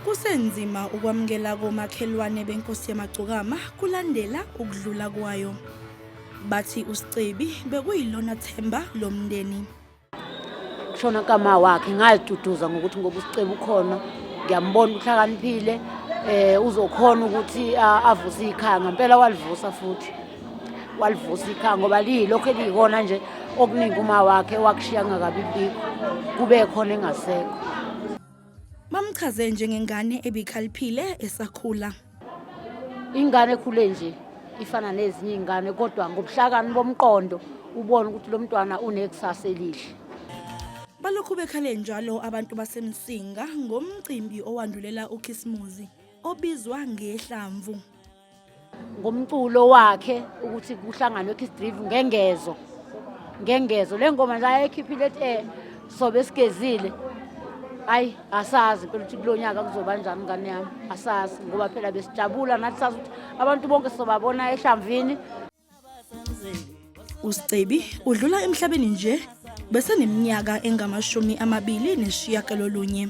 Kusenzima ukwamukela komakhelwane benkosi yamagcokama kulandela ukudlula kwayo. Bathi uSicebi bekuyilona themba lomndeni. Kushona kama wakhe ngaziduduza ngokuthi ngoba uSicebi ukhona, ngiyambona uhlakaniphile, uzokhona ukuthi avuse ikhaya. Ngempela walivusa futhi. Walivusa ikhaya ngoba liyilokho eliyikona nje okuningi uma wakhe wakushiya ngakabi bikho. Kube khona engasekho. Bamchaze njengengane ebikhaliphile esakhula. Ingane ekhule nje ifana nezinye izingane kodwa ngobuhlakani bomqondo ubona ukuthi lo mntwana unekusasa elihle. Balokhu bekhale njalo abantu basemsinga ngomcimbi owandulela uKhisimusi obizwa ngehlamvu. Ngomculo wakhe ukuthi kuhlanganwe eKiss Drive ngengezo le ngoma nje ayekhiphile ethi sobe sigezile. Hayi asazi phela ukuthi kulonyaka kuzoba kanjani ngane yami, asazi ngoba phela besijabula nathi sazi ukuthi abantu bonke sizobabona ehlamvini. uSicebi udlula emhlabeni nje bese neminyaka engama-29.